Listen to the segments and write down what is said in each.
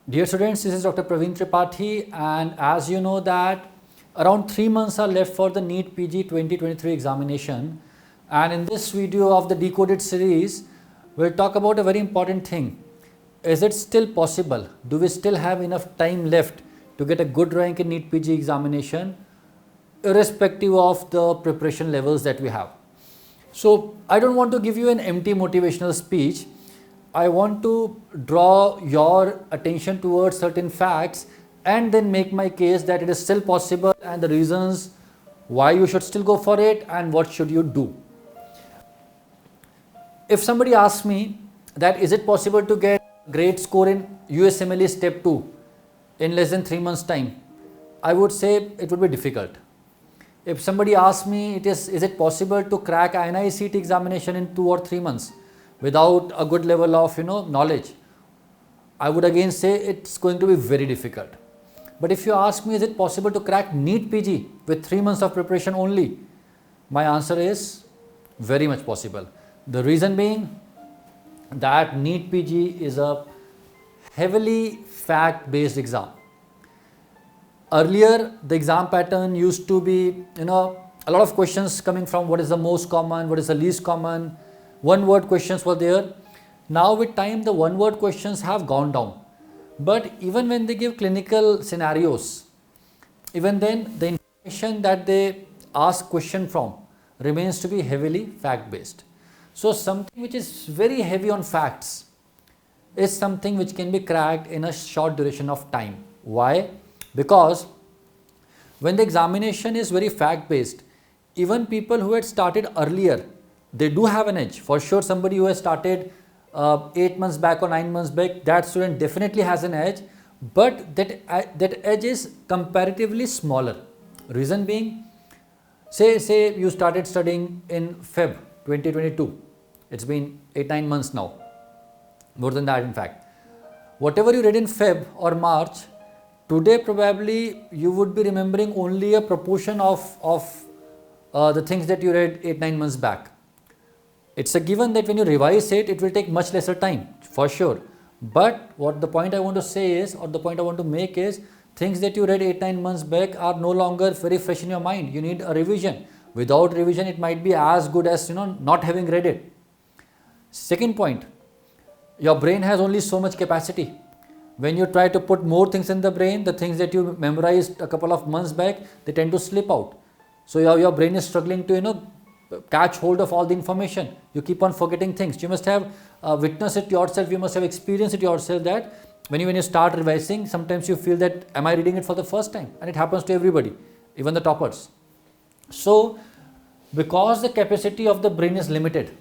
Dear students, this is Dr. Praveen Tripathi, and as you know that around 3 months are left for the NEET PG 2023 examination, and in this video of the Decoded series, we'll talk about a very important thing. Is it still possible? Do we still have enough time left to get a good rank in NEET PG examination, irrespective of the preparation levels that we have? So, I don't want to give you an empty motivational speech. I want to draw your attention towards certain facts and then make my case that it is still possible and the reasons why you should still go for it and what should you do. If somebody asks me that is it possible to get great score in USMLE step 2 in less than 3 months time, I would say it would be difficult. If somebody asks me is it possible to crack AIIMS examination in 2 or 3 months without a good level of knowledge, I would again say it's going to be very difficult. But if you ask me is it possible to crack NEET PG with 3 months of preparation only, my answer is very much possible. The reason being that NEET PG is a heavily fact based exam. Earlier the exam pattern used to be a lot of questions coming from what is the most common, what is the least common. One word questions were there. Now with time the one word questions have gone down. But even when they give clinical scenarios, even then the information that they ask question from remains to be heavily fact based. So something which is very heavy on facts is something which can be cracked in a short duration of time. Why? Because when the examination is very fact based, even people who had started earlier, they do have an edge. For sure, somebody who has started 8 months back or 9 months back, that student definitely has an edge, but that edge is comparatively smaller. Reason being, say you started studying in Feb 2022, it's been 8-9 months now, more than that in fact. Whatever you read in Feb or March, today probably you would be remembering only a proportion of the things that you read 8-9 months back. It's a given that when you revise it, it will take much lesser time, for sure. But what the point I want to say is, or the point I want to make is, things that you read 8-9 months back are no longer very fresh in your mind. You need a revision. Without revision, it might be as good as not having read it. Second point, your brain has only so much capacity. When you try to put more things in the brain, the things that you memorized a couple of months back, they tend to slip out. So your brain is struggling to catch hold of all the information. You keep on forgetting things. You must have witnessed it yourself. You must have experienced it yourself that when you start revising, sometimes you feel that am I reading it for the first time? And it happens to everybody, even the toppers. So because the capacity of the brain is limited,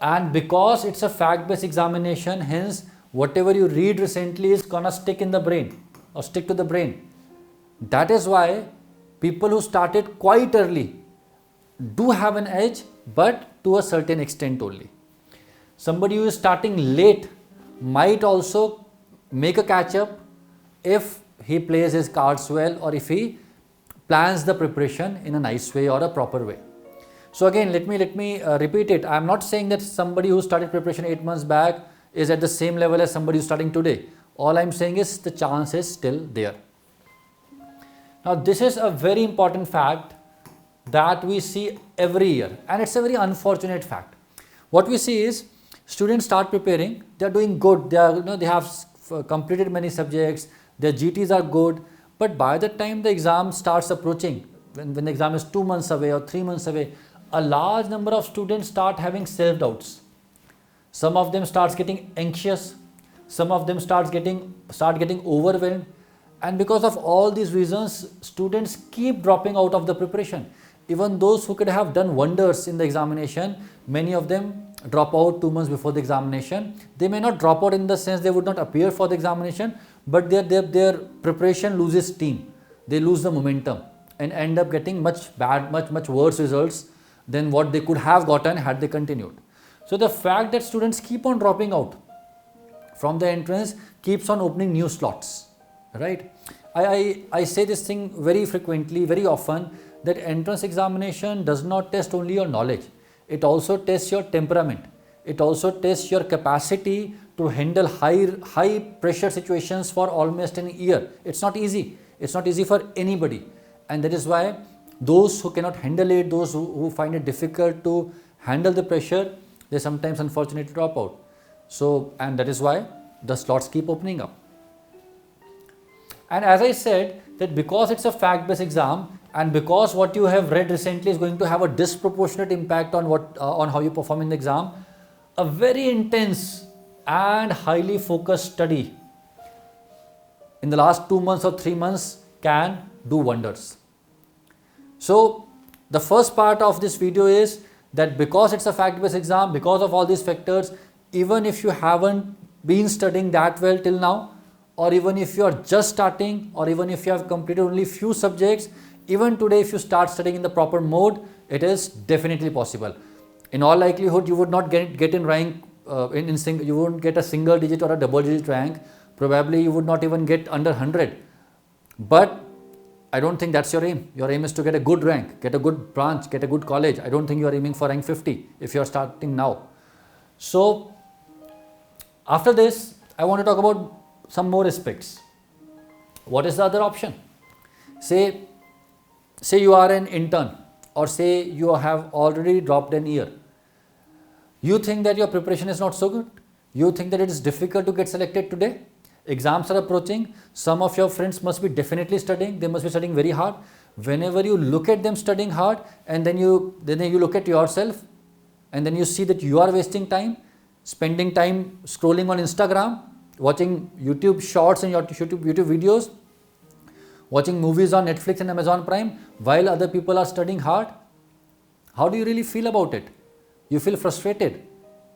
and because it's a fact-based examination, hence whatever you read recently is gonna stick in the brain or stick to the brain. That is why people who started quite early do have an edge, but to a certain extent only. Somebody who is starting late might also make a catch up if he plays his cards well or if he plans the preparation in a nice way or a proper way. So again, let me repeat it. I am not saying that somebody who started preparation 8 months back is at the same level as somebody who's starting today. All I am saying is the chance is still there. Now this is a very important fact that we see every year, and it's a very unfortunate fact. What we see is students start preparing, they are doing good, they have completed many subjects, their GTs are good, but by the time the exam starts approaching, when the exam is 2 months away or 3 months away, a large number of students start having self-doubts. Some of them starts getting anxious, some of them start getting overwhelmed, and because of all these reasons, students keep dropping out of the preparation. Even those who could have done wonders in the examination, many of them drop out 2 months before the examination. They may not drop out in the sense they would not appear for the examination, but their preparation loses steam. They lose the momentum and end up getting much worse results than what they could have gotten had they continued. So the fact that students keep on dropping out from the entrance keeps on opening new slots, right? I say this thing very frequently, very often, that entrance examination does not test only your knowledge. It also tests your temperament. It also tests your capacity to handle high pressure situations for almost an year. It's not easy. It's not easy for anybody. And that is why those who cannot handle it, those who find it difficult to handle the pressure, they sometimes unfortunately drop out. So, and that is why the slots keep opening up. And as I said, that because it's a fact-based exam and because what you have read recently is going to have a disproportionate impact on on how you perform in the exam, a very intense and highly focused study in the last 2 months or 3 months can do wonders. So the first part of this video is that because it's a fact-based exam, because of all these factors, even if you haven't been studying that well till now, or even if you are just starting, or even if you have completed only few subjects, even today if you start studying in the proper mode, it is definitely possible. In all likelihood, you would not get in rank, you won't get a single digit or a double digit rank. Probably you would not even get under 100. But I don't think that's your aim. Your aim is to get a good rank, get a good branch, get a good college. I don't think you are aiming for rank 50 if you are starting now. So after this, I want to talk about some more aspects. What is the other option? Say you are an intern, or say you have already dropped an year. You think that your preparation is not so good. You think that it is difficult to get selected today. Exams are approaching. Some of your friends must be definitely studying. They must be studying very hard. Whenever you look at them studying hard, and then you look at yourself, and then you see that you are wasting time, spending time scrolling on Instagram, watching YouTube shorts and your YouTube videos, watching movies on Netflix and Amazon Prime while other people are studying hard. How do you really feel about it? You feel frustrated.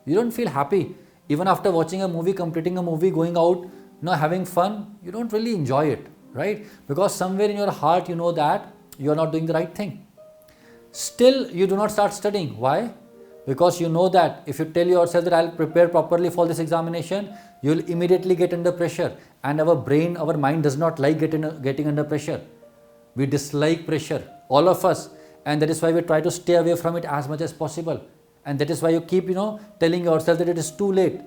You don't feel happy. Even after watching a movie, completing a movie, going out, having fun, you don't really enjoy it, right? Because somewhere in your heart you know that you are not doing the right thing. Still, you do not start studying. Why? Because you know that if you tell yourself that I'll prepare properly for this examination, you'll immediately get under pressure. And our brain, our mind does not like getting under pressure. We dislike pressure, all of us. And that is why we try to stay away from it as much as possible. And that is why you keep, telling yourself that it is too late.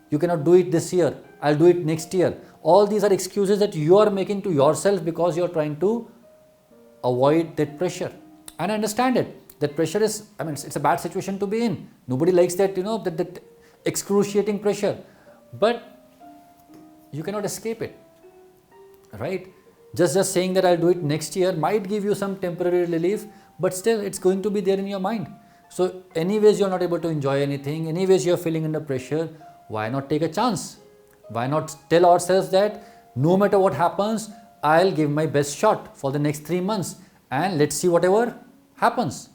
You cannot do it this year. I'll do it next year. All these are excuses that you are making to yourself because you are trying to avoid that pressure. And I understand it. That pressure is, it's a bad situation to be in. Nobody likes that, that excruciating pressure. But you cannot escape it, right? Just saying that I'll do it next year might give you some temporary relief, but still it's going to be there in your mind. So anyways, you're not able to enjoy anything. Anyways, you're feeling under pressure. Why not take a chance? Why not tell ourselves that no matter what happens, I'll give my best shot for the next 3 months and let's see whatever happens.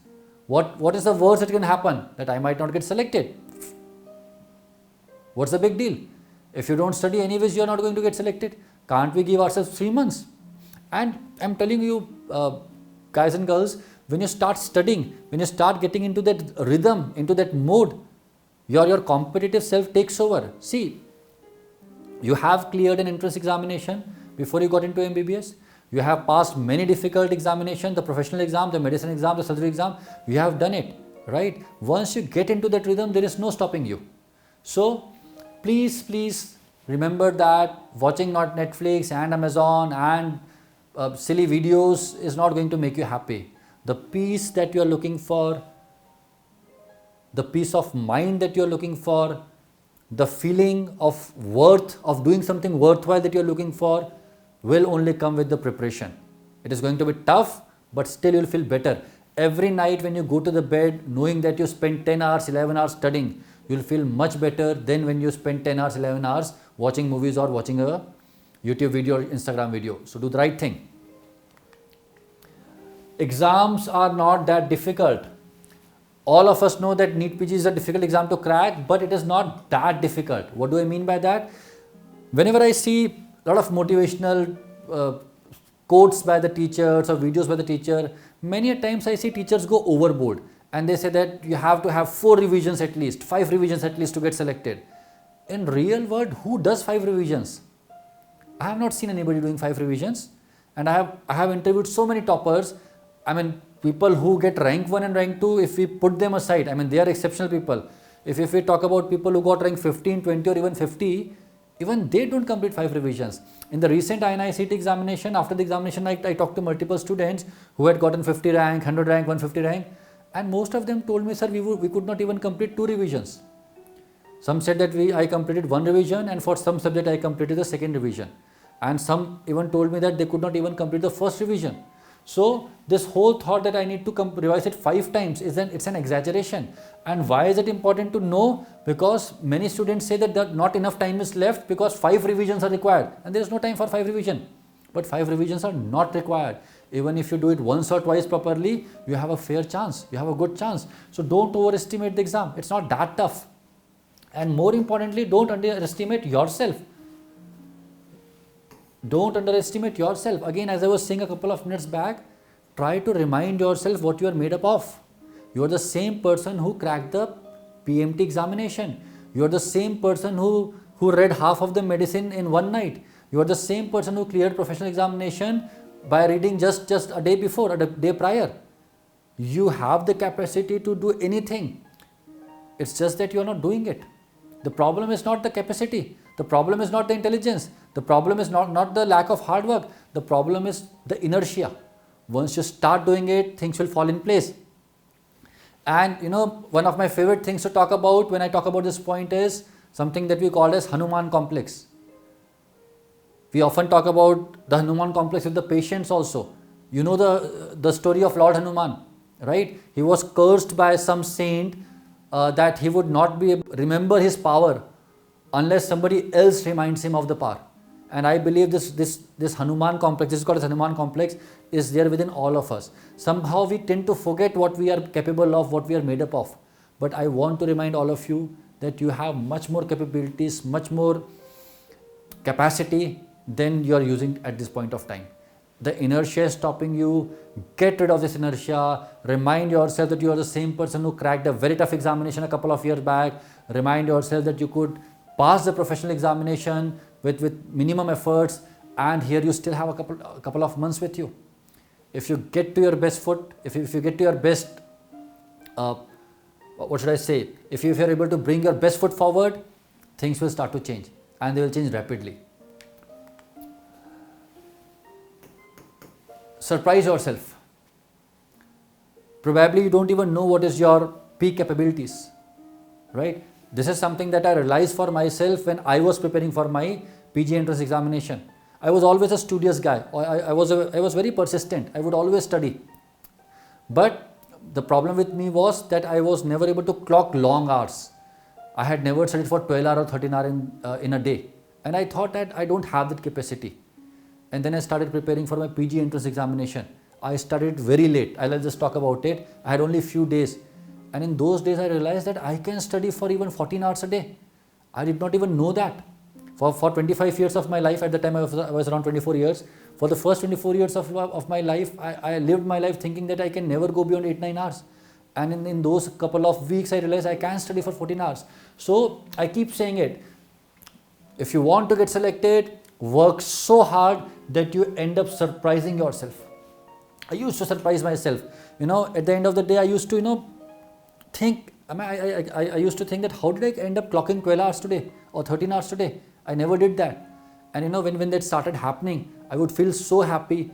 What is the worst that can happen? That I might not get selected. What's the big deal? If you don't study anyways, you're not going to get selected. Can't we give ourselves 3 months? And I'm telling you, guys and girls, when you start studying, when you start getting into that rhythm, into that mode, your competitive self takes over. See, you have cleared an entrance examination before you got into MBBS. You have passed many difficult examinations, the professional exam, the medicine exam, the surgery exam. You have done it, right? Once you get into that rhythm, there is no stopping you. So please remember that watching not Netflix and Amazon and silly videos is not going to make you happy. The peace that you are looking for, the peace of mind that you are looking for, the feeling of worth, of doing something worthwhile that you are looking for, will only come with the preparation. It is going to be tough, but still you'll feel better. Every night when you go to the bed, knowing that you spent 10 hours, 11 hours studying, you'll feel much better than when you spend 10 hours, 11 hours watching movies or watching a YouTube video or Instagram video. So do the right thing. Exams are not that difficult. All of us know that NEET PG is a difficult exam to crack, but it is not that difficult. What do I mean by that? Whenever I see a lot of motivational quotes by the teachers or videos by the teacher, many a times I see teachers go overboard and they say that you have to have 4 revisions at least, 5 revisions at least to get selected. In real world, who does 5 revisions? I have not seen anybody doing 5 revisions, and I have interviewed so many toppers. People who get rank 1 and rank 2, if we put them aside, they are exceptional people. If we talk about people who got rank 15, 20 or even 50, even they don't complete 5 revisions. In the recent IIMS examination, after the examination, I talked to multiple students who had gotten 50 rank, 100 rank, 150 rank, and most of them told me, sir, we could not even complete 2 revisions. Some said that I completed 1 revision, and for some subject I completed the 2nd revision. And some even told me that they could not even complete the 1st revision. So this whole thought that I need to revise it 5 times it's an exaggeration. And why is it important to know? Because many students say that not enough time is left because 5 revisions are required, and there is no time for 5 revision. But 5 revisions are not required. Even if you do it once or twice properly, you have a fair chance, you have a good chance. So don't overestimate the exam. It's not that tough. And more importantly, don't underestimate yourself. Don't underestimate yourself. Again, as I was saying a couple of minutes back, try to remind yourself what you are made up of. You are the same person who cracked the PMT examination. You are the same person who read half of the medicine in one night. You are the same person who cleared professional examination by reading just a day before, a day prior. You have the capacity to do anything. It's just that you are not doing it. The problem is not the capacity. The problem is not the intelligence. The problem is not the lack of hard work. The problem is the inertia. Once you start doing it, things will fall in place. And one of my favorite things to talk about when I talk about this point is something that we call as Hanuman complex. We often talk about the Hanuman complex with the patients also. You know the story of Lord Hanuman, right? He was cursed by some saint that he would not remember his power unless somebody else reminds him of the power. And I believe this Hanuman complex, this is called as Hanuman complex, is there within all of us. Somehow we tend to forget what we are capable of, what we are made up of. But I want to remind all of you that you have much more capabilities, much more capacity than you are using at this point of time. The inertia is stopping you. Get rid of this inertia. Remind yourself that you are the same person who cracked a very tough examination a couple of years back. Remind yourself that you could pass the professional examination with minimum efforts, and here you still have a couple of months with you. If you get to your best foot, if you get to your best, what should I say? If you are able to bring your best foot forward, things will start to change, and they will change rapidly. Surprise yourself. Probably you don't even know what is your peak capabilities, right? This is something that I realized for myself when I was preparing for my PG entrance examination. I was always a studious guy. I was very persistent. I would always study. But the problem with me was that I was never able to clock long hours. I had never studied for 12 hours or 13 hours in a day. And I thought that I don't have that capacity. And then I started preparing for my PG entrance examination. I studied very late. I'll just talk about it. I had only a few days. And in those days, I realized that I can study for even 14 hours a day. I did not even know that. For 25 years of my life, at the time I was around 24 years, for the first 24 years of my life, I lived my life thinking that I can never go beyond 8-9 hours. And in those couple of weeks, I realized I can study for 14 hours. So I keep saying it. If you want to get selected, work so hard that you end up surprising yourself. I used to surprise myself. At the end of the day, I used to, think, I used to think that how did I end up clocking 12 hours today or 13 hours today? I never did that. And when that started happening, I would feel so happy.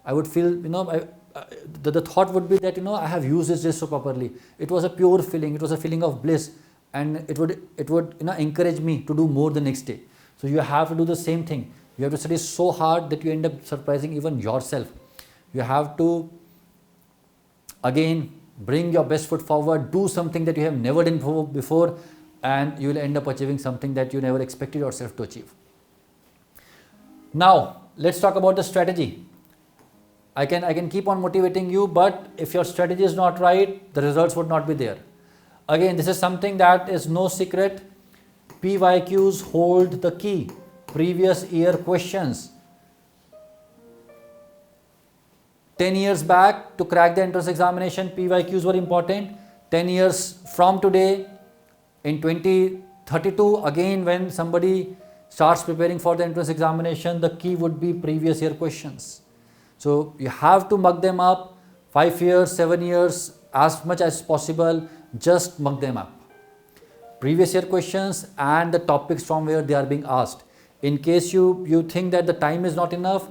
I would feel, the thought would be that, I have used this so properly. It was a pure feeling. It was a feeling of bliss, and it would encourage me to do more the next day. So you have to do the same thing. You have to study so hard that you end up surprising even yourself. You have to, again, bring your best foot forward, do something that you have never done before, and you will end up achieving something that you never expected yourself to achieve. Now, let's talk about the strategy. I can keep on motivating you, but if your strategy is not right, the results would not be there. Again, this is something that is no secret. PYQs hold the key. Previous year questions. 10 years back, to crack the entrance examination, PYQs were important. 10 years from today, in 2032, again when somebody starts preparing for the entrance examination, the key would be previous year questions. So you have to mug them up. 5 years, 7 years, as much as possible, just mug them up. previous year questions and the topics from where they are being asked. In case you think that the time is not enough,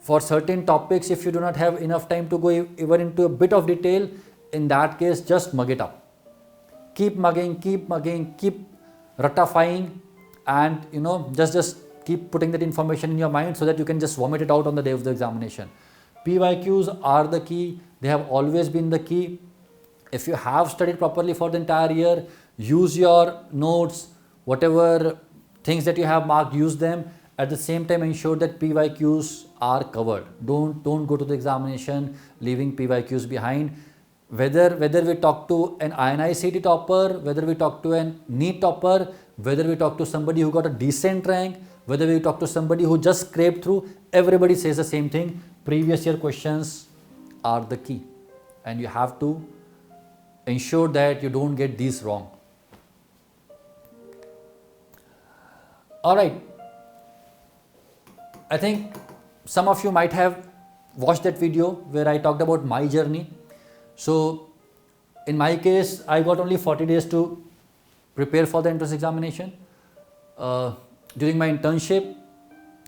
for certain topics, if you do not have enough time to go even into a bit of detail, in that case, just mug it up. Keep mugging, keep ratifying, and just keep putting that information in your mind so that you can just vomit it out on the day of the examination. PYQs are the key. They have always been the key. If you have studied properly for the entire year, use your notes, whatever things that you have marked, use them. At the same time, ensure that PYQs are covered. Don't go to the examination leaving PYQs behind. Whether we talk to an INI-CET topper, whether we talk to an NEET topper, whether we talk to somebody who got a decent rank, whether we talk to somebody who just scraped through, everybody says the same thing. Previous year questions are the key, and you have to ensure that you don't get these wrong. Alright, I think some of you might have watched that video where I talked about my journey. So in my case, I got only 40 days to prepare for the entrance examination. During my internship,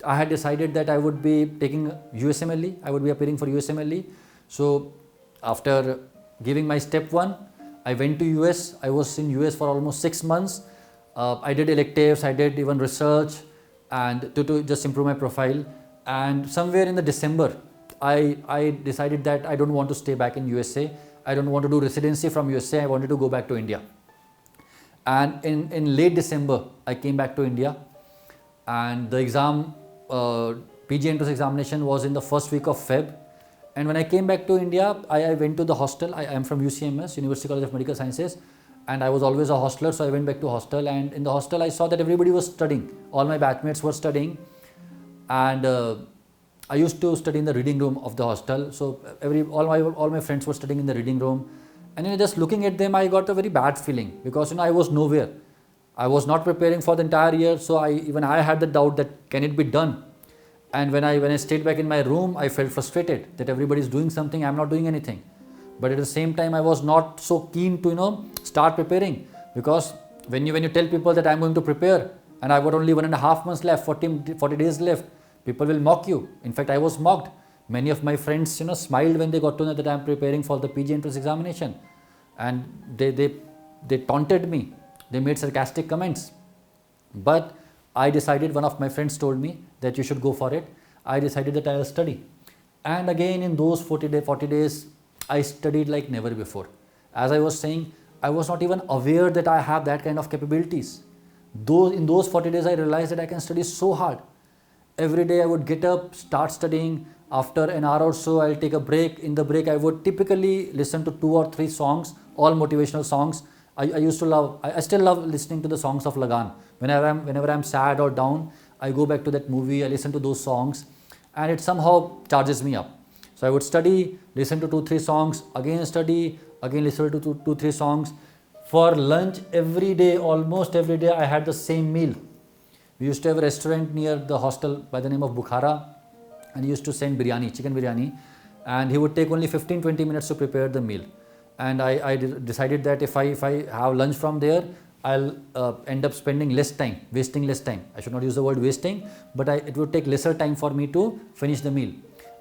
I had decided that I would be taking USMLE, I would be appearing for USMLE. So after giving my step 1, I went to US. I was in US for almost 6 months. I did electives, I did even research, and to just improve my profile. And somewhere in the December, I decided that I don't want to stay back in USA. I don't want to do residency from USA. I wanted to go back to India. And in late December, I came back to India, and the exam, PG entrance examination was in the first week of Feb. And when I came back to India, I went to the hostel. I am from UCMS, University College of Medical Sciences, and I was always a hostler, so I went back to hostel. And in the hostel, I saw that everybody was studying. All my batchmates were studying, and I used to study in the reading room of the hostel. So all my friends were studying in the reading room, and just looking at them, I got a very bad feeling, because I was nowhere. I was not preparing for the entire year, so I had the doubt that can it be done. And when I stayed back in my room, I felt frustrated that everybody is doing something, I am not doing anything. But at the same time, I was not so keen to start preparing, because when you tell people that I am going to prepare and I got only 1.5 months left, 40 days left, people will mock you. In fact, I was mocked. Many of my friends smiled when they got to know that I am preparing for the PG entrance examination, and they taunted me. They made sarcastic comments. But I decided, one of my friends told me that you should go for it. I decided that I will study. And again, in those 40 days, I studied like never before. As I was saying, I was not even aware that I have that kind of capabilities. In those 40 days, I realized that I can study so hard. Every day I would get up, start studying. After an hour or so, I'll take a break. In the break, I would typically listen to 2 or 3 songs, all motivational songs. I still love listening to the songs of Lagan. Whenever I'm sad or down, I go back to that movie, I listen to those songs, and it somehow charges me up. So I would study, listen to 2-3 songs, again study, again listen to 2-3 songs. For lunch, every day, almost every day, I had the same meal. We used to have a restaurant near the hostel by the name of Bukhara, and he used to send biryani, chicken biryani, and he would take only 15-20 minutes to prepare the meal. And I decided that if I have lunch from there, I'll end up spending less time, wasting less time. I should not use the word wasting, but it would take lesser time for me to finish the meal.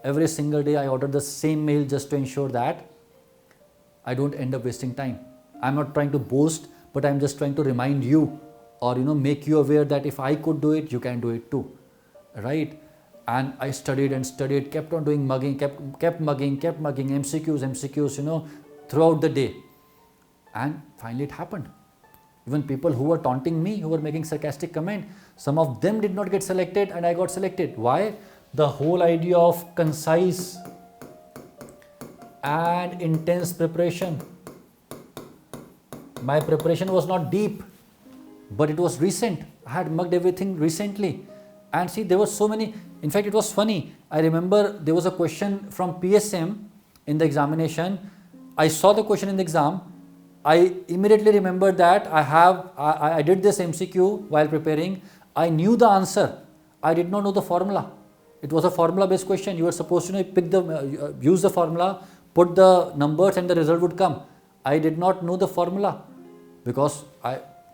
Every single day I ordered the same meal just to ensure that I don't end up wasting time. I'm not trying to boast, but I'm just trying to remind you, or make you aware that if I could do it, you can do it too, right? And I studied and studied, kept on doing mugging, kept mugging, MCQs, throughout the day. And finally it happened. Even people who were taunting me, who were making sarcastic comment, some of them did not get selected, and I got selected. Why? The whole idea of concise and intense preparation. My preparation was not deep, but it was recent. I had mugged everything recently. And see, there were so many. In fact, it was funny. I remember there was a question from PSM in the examination. I saw the question in the exam. I immediately remembered that I did this MCQ while preparing. I knew the answer. I did not know the formula. It was a formula based question. You were supposed to use the formula, put the numbers, and the result would come. I did not know the formula, because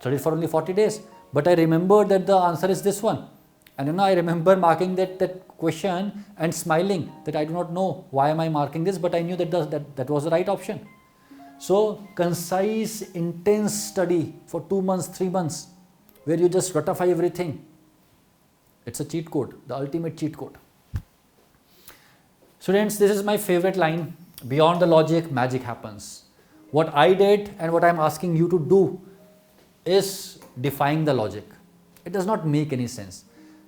Studied for only 40 days. But I remembered that the answer is this one. And I remember marking that question and smiling that I do not know why am I marking this, but I knew that was the right option. So concise, intense study for 2 months, 3 months, where you just ratify everything. It's a cheat code, the ultimate cheat code. Students, this is my favorite line. Beyond the logic, magic happens. What I did and what I'm asking you to do is defying the logic. It does not make any sense.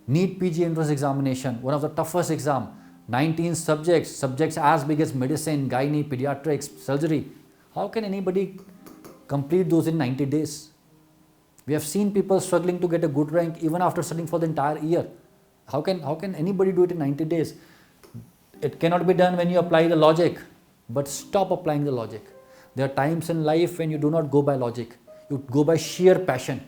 NEET PG entrance examination, one of the toughest exam, 19 subjects as big as medicine, gynae, pediatrics, surgery. How can anybody complete those in 90 days? We have seen people struggling to get a good rank even after studying for the entire year. How can anybody do it in 90 days? It cannot be done when you apply the logic, but stop applying the logic. There are times in life when you do not go by logic. You go by sheer passion.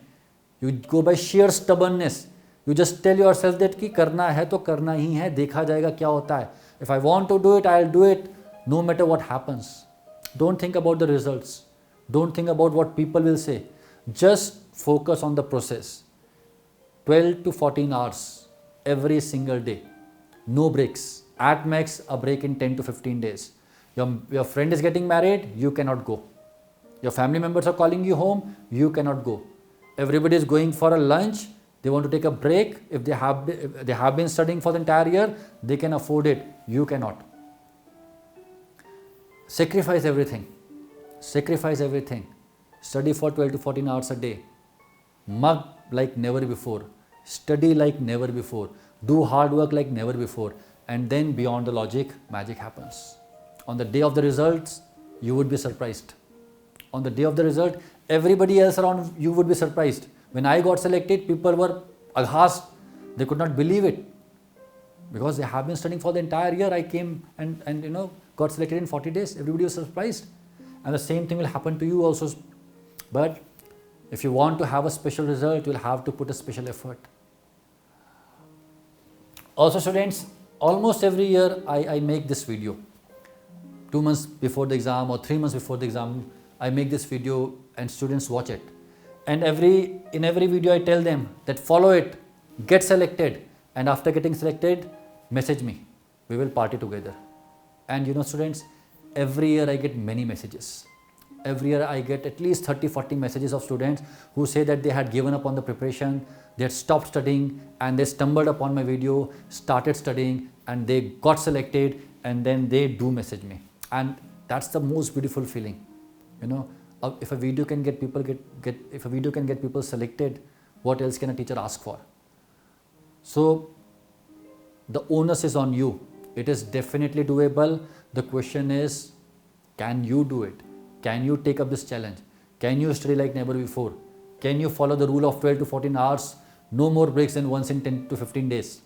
You go by sheer stubbornness. You just tell yourself that कि करना है तो करना ही है, देखा जाएगा क्या होता है. If I want to do it, I'll do it no matter what happens. Don't think about the results. Don't think about what people will say. Just focus on the process. 12 to 14 hours every single day. No breaks. At max, a break in 10 to 15 days. Your friend is getting married, you cannot go. Your family members are calling you home, you cannot go. Everybody is going for a lunch, they want to take a break. If they have been studying for the entire year, they can afford it. You cannot. Sacrifice everything. Sacrifice everything. Study for 12 to 14 hours a day. Mug like never before. Study like never before. Do hard work like never before. And then beyond the logic, magic happens. On the day of the results, you would be surprised. On the day of the result, everybody else around you would be surprised. When I got selected, people were aghast. They could not believe it. Because they have been studying for the entire year. I came and got selected in 40 days. Everybody was surprised. And the same thing will happen to you also. But if you want to have a special result, you will have to put a special effort. Also students, almost every year I make this video. 2 months before the exam or 3 months before the exam, I make this video and students watch it. And in every video I tell them that follow it, get selected, and after getting selected, message me. We will party together. And students, every year I get many messages. Every year I get at least 30-40 messages of students who say that they had given up on the preparation, they had stopped studying, and they stumbled upon my video, started studying, and they got selected, and then they do message me. And that's the most beautiful feeling. If a video can get people selected, what else can a teacher ask for? So the onus is on you. It is definitely doable. The question is, can you do it? Can you take up this challenge? Can you study like never before? Can you follow the rule of 12 to 14 hours? No more breaks than once in 10 to 15 days.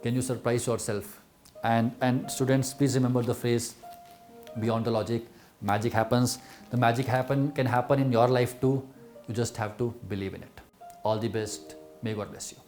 Can you surprise yourself? And students, please remember the phrase, beyond the logic, magic happens. The magic can happen in your life too. You just have to believe in it. All the best. May God bless you.